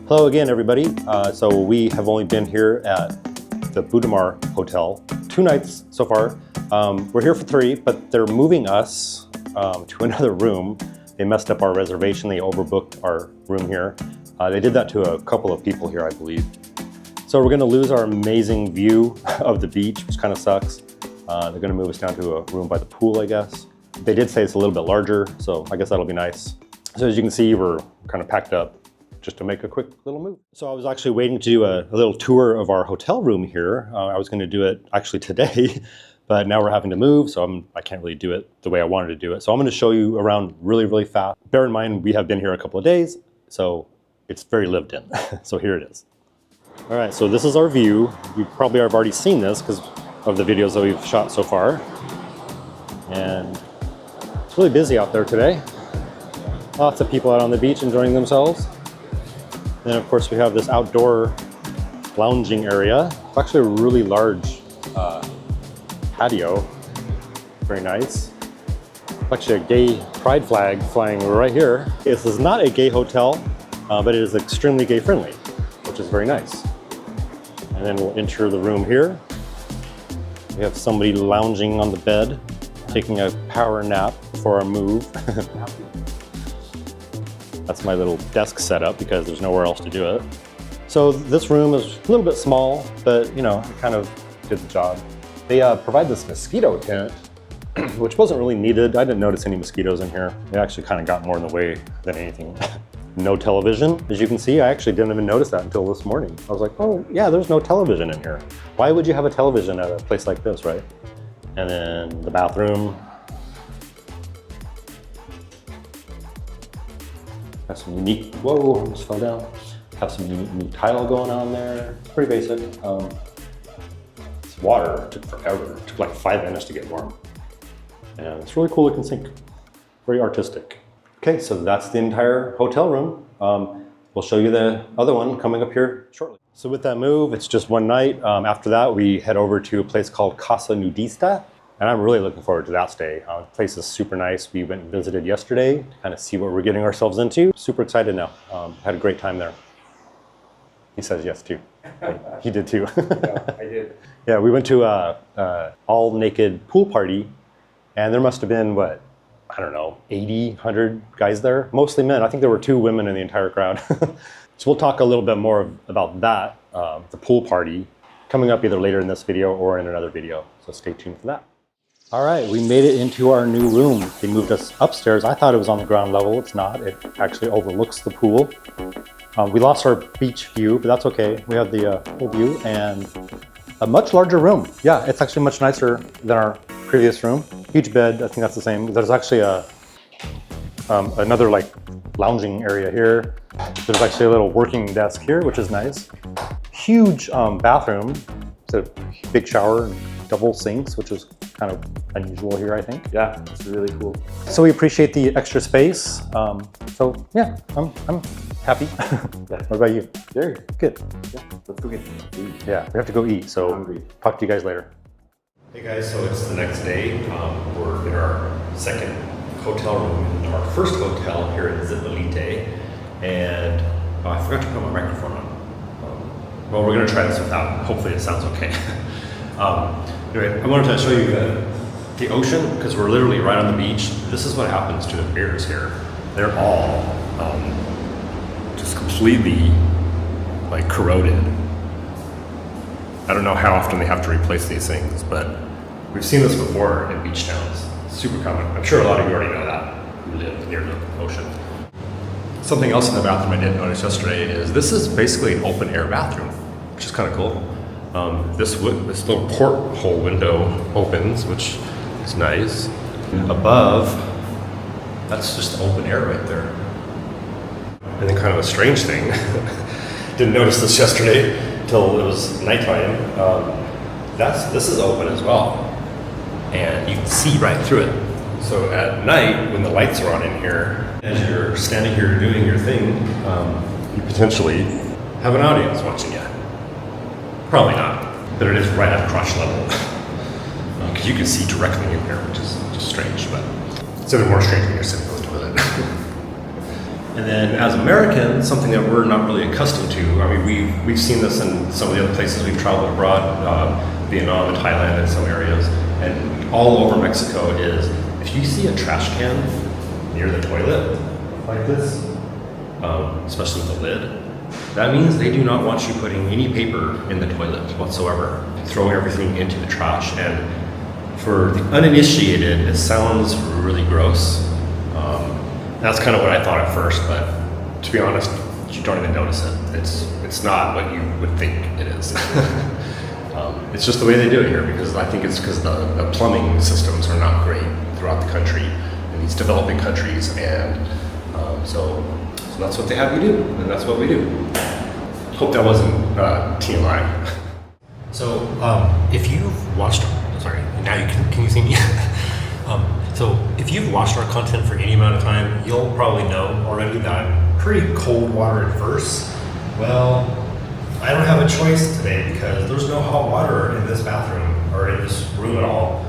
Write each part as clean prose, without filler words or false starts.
Hello again, everybody. So we have only been here at the Budamar Hotel 2 nights so far. We're here for 3, but they're moving us to another room. They messed up our reservation. They overbooked our room here. They did that to a couple of people here, I believe. So we're gonna lose our amazing view of the beach, which kind of sucks. They're gonna move us down to a room by the pool, I guess. They did say it's a little bit larger, so I guess that'll be nice. So as you can see, we're kind of packed up just to make a quick little move. So I was actually waiting to do a little tour of our hotel room here. I was gonna do it actually today, but now we're having to move, so I can't really do it the way I wanted to do it. So I'm gonna show you around really, really fast. Bear in mind, we have been here a couple of days, so it's very lived in. So here it is. All right, so this is our view. You probably have already seen this because of the videos that we've shot so far. And it's really busy out there today. Lots of people out on the beach enjoying themselves. Then of course we have this outdoor lounging area. It's actually a really large patio. Very nice. It's actually a gay pride flag flying right here. This is not a gay hotel, but it is extremely gay friendly, which is very nice. And then we'll enter the room here. We have somebody lounging on the bed, taking a power nap before our move. That's my little desk setup because there's nowhere else to do it. So this room is a little bit small, but you know, it kind of did the job. They provide this mosquito tent, which wasn't really needed. I didn't notice any mosquitoes in here. They actually kind of got more in the way than anything. No television. As you can see, I actually didn't even notice that until this morning. I was like, oh yeah, there's no television in here. Why would you have a television at a place like this, right? And then the bathroom. Have some unique, whoa, almost fell down. Have some unique tile going on there. Pretty basic. This water took forever. It took like 5 minutes to get warm. And it's really cool looking sink. Very artistic. Okay, so that's the entire hotel room. We'll show you the other one coming up here shortly. So with that move, it's just 1 night. After that, we head over to a place called Casa Nudista. And I'm really looking forward to that stay. The place is super nice. We went and visited yesterday to kind of see what we're getting ourselves into. Super excited now. Had a great time there. He says yes too. He did too. Yeah, I did. Yeah, we went to a all naked pool party and there must have been, what, I don't know, 80, 100 guys there, mostly men. I think there were 2 women in the entire crowd. So we'll talk a little bit more about that, the pool party, coming up either later in this video or in another video. So stay tuned for that. All right, we made it into our new room. They moved us upstairs. I thought it was on the ground level. It's not. It actually overlooks the pool. We lost our beach view, but that's okay. We have the pool view and a much larger room. Yeah, it's actually much nicer than our previous room. Huge bed, I think that's the same. There's actually another like lounging area here. There's actually a little working desk here, which is nice. Huge bathroom. It's a big shower and double sinks, which is kind of unusual here, I think. Yeah, it's really cool. So we appreciate the extra space. So yeah, I'm happy. Yeah. What about you? Very good. Yeah, let's go get food. Yeah, we have to go eat, so Hungry. talk to you guys later. Hey guys, so it's the next day. We're in our second hotel room in our first hotel here in Zipolite. And I forgot to put my microphone on. Well, we're gonna try this without. Hopefully it sounds okay. Anyway, I wanted to show you the ocean because we're literally right on the beach. This is what happens to the beers here. They're all just completely like corroded. I don't know how often they have to replace these things, but we've seen this before in beach towns. Super common. I'm sure a lot of you already know that who live near the ocean. Something else in the bathroom I didn't notice yesterday is this is basically an open air bathroom, which is kind of cool. This little porthole window opens, which is nice. Above, that's just open air right there. And then kind of a strange thing, didn't notice this yesterday until it was nighttime. This is open as well. And you can see right through it. So at night, when the lights are on in here, as you're standing here doing your thing, you potentially have an audience watching you. Probably not, but it is right at crotch level. Because you can see directly in here, which is just strange, but it's even more strange when you're sitting on the toilet. And then as Americans, something that we're not really accustomed to, I mean, we've seen this in some of the other places we've traveled abroad, Vietnam and Thailand and some areas, and all over Mexico is, if you see a trash can near the toilet, like this, especially with the lid, that means they do not want you putting any paper in the toilet whatsoever. They throw everything into the trash, and for the uninitiated, it sounds really gross. That's kind of what I thought at first, but to be honest, you don't even notice it. It's not what you would think it is. It's just the way they do it here, because I think it's because the plumbing systems are not great throughout the country in these developing countries, and so that's what they have you do, and that's what we do. Hope that wasn't TMI. So if you've watched, sorry, now can you see me? So if you've watched our content for any amount of time, you'll probably know already that I'm pretty cold water adverse. Well, I don't have a choice today because there's no hot water in this bathroom or in this room at all.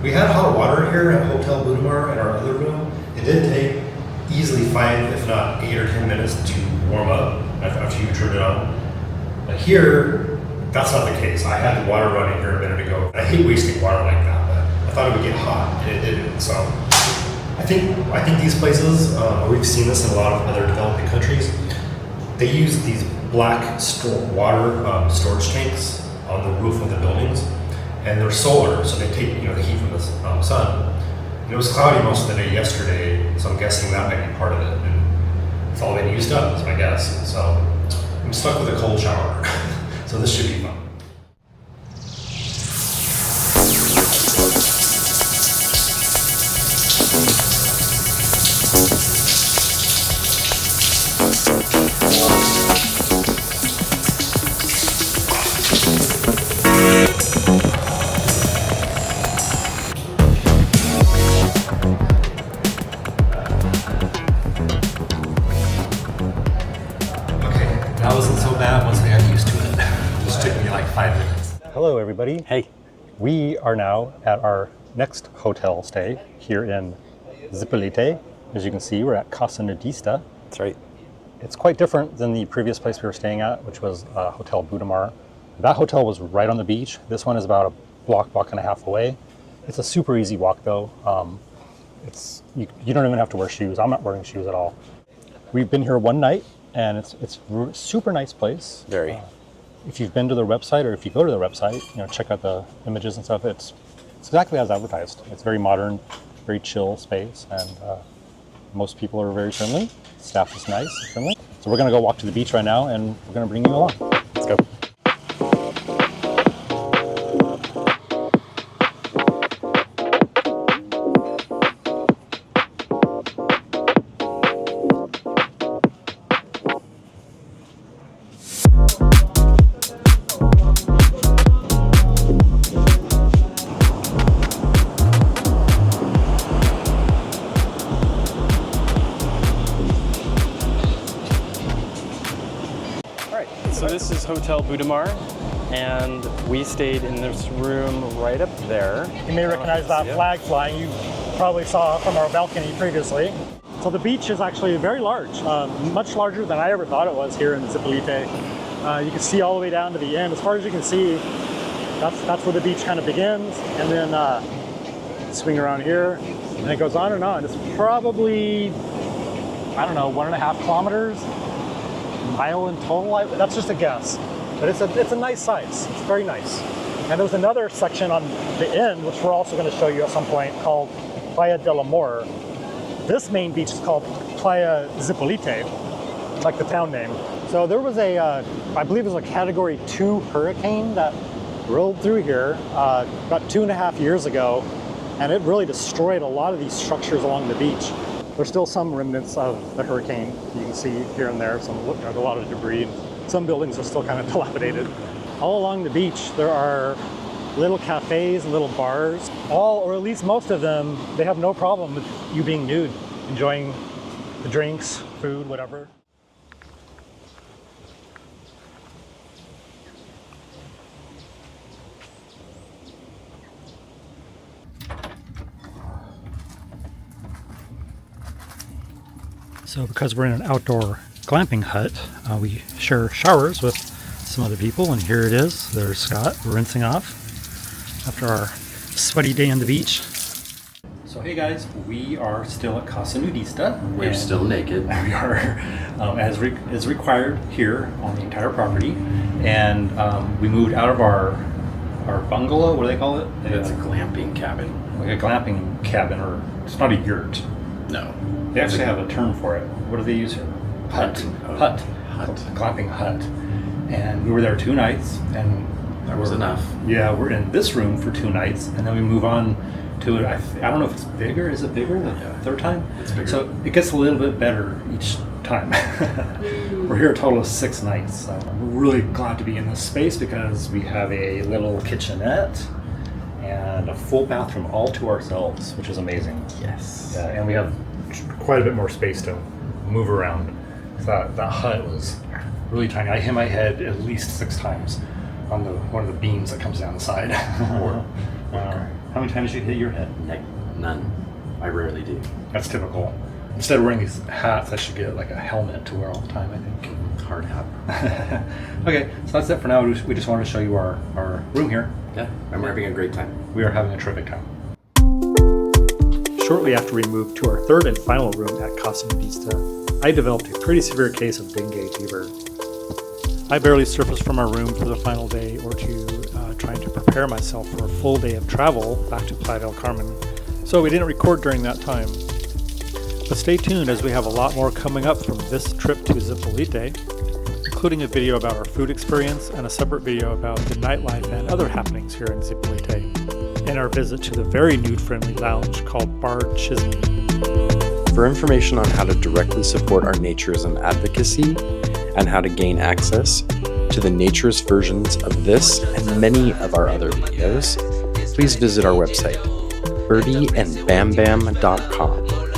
We had hot water here at Hotel Budamar in our other room. It did take easily 5, if not 8 or 10 minutes to warm up after you turn it on. But here, that's not the case. I had the water running here a minute ago. I hate wasting water like that, but I thought it would get hot, and it didn't. So I think these places, we've seen this in a lot of other developing countries, they use these black water storage tanks on the roof of the buildings, and they're solar, so they take the heat from the sun. And it was cloudy most of the day yesterday, so I'm guessing that might be part of it. And it's all been used up, is my guess. So I'm stuck with a cold shower. So this should be fun. That wasn't so bad once I got used to it. It just took me like 5 minutes. Hello, everybody. Hey. We are now at our next hotel stay here in Zipolite. As you can see, we're at Casa Nudista. That's right. It's quite different than the previous place we were staying at, which was Hotel Budamar. That hotel was right on the beach. This one is about a block and a half away. It's a super easy walk, though. You don't even have to wear shoes. I'm not wearing shoes at all. We've been here one night, and it's a super nice place. Very. If you've been to their website, or if you go to their website, check out the images and stuff. It's exactly as advertised. It's very modern, very chill space, and most people are very friendly. Staff is nice and friendly. So we're gonna go walk to the beach right now, and we're gonna bring you along. Let's go. So this is Hotel Budamar, and we stayed in this room right up there. You may recognize that flag flying. You probably saw from our balcony previously. So the beach is actually very large, much larger than I ever thought it was here in Zipolite. You can see all the way down to the end. As far as you can see, that's where the beach kind of begins, and then swing around here, and it goes on and on. It's probably, I don't know, 1.5 kilometers. Mile in total, that's just a guess, but it's a nice size. It's very nice. And there's another section on the end, which we're also going to show you at some point, called Playa del Amor. This main beach is called Playa Zipolite, like the town name. So there was I believe it was a Category 2 hurricane that rolled through here about 2.5 years ago, and it really destroyed a lot of these structures along the beach. There's still some remnants of the hurricane. You can see here and there a lot of debris. Some buildings are still kind of dilapidated. All along the beach, there are little cafes and little bars. All, or at least most of them, they have no problem with you being nude, enjoying the drinks, food, whatever. So because we're in an outdoor glamping hut, we share showers with some other people, and here it is. There's Scott rinsing off after our sweaty day on the beach. So hey guys, we are still at Casa Nudista. We're still naked. We are, as required here on the entire property, and we moved out of our bungalow. What do they call it? It's a glamping cabin. Like a glamping cabin, or it's not a yurt. No. They actually have a term for it. What do they use here? Hut. Hut. A glamping hut. And we were there 2 nights, and That was enough. Yeah, we're in this room for 2 nights, and then we move on to it. I don't know if it's bigger. Is it bigger the third time? It's bigger. So it gets a little bit better each time. We're here a total of 6 nights. So we're really glad to be in this space because we have a little kitchenette and a full bathroom all to ourselves, which is amazing. Yes. Yeah, and we have quite a bit more space to move around. That hut was really tiny. I hit my head at least 6 times on one of the beams that comes down the side. How many times did you hit your head? None. I rarely do. That's typical. Instead of wearing these hats, I should get like a helmet to wear all the time, I think. Hard hat. Okay, so that's it for now. We just wanted to show you our room here. Yeah, I'm having a great time. We are having a terrific time. Shortly after we moved to our 3rd and final room at Casa Nudista, I developed a pretty severe case of dengue fever. I barely surfaced from our room for the final day or two, trying to prepare myself for a full day of travel back to Playa del Carmen. So we didn't record during that time. But stay tuned as we have a lot more coming up from this trip to Zipolite, including a video about our food experience and a separate video about the nightlife and other happenings here in Zipolite, and our visit to the very nude-friendly lounge called Bar Chisme. For information on how to directly support our naturism advocacy and how to gain access to the naturist versions of this and many of our other videos, please visit our website, birdieandbambam.com.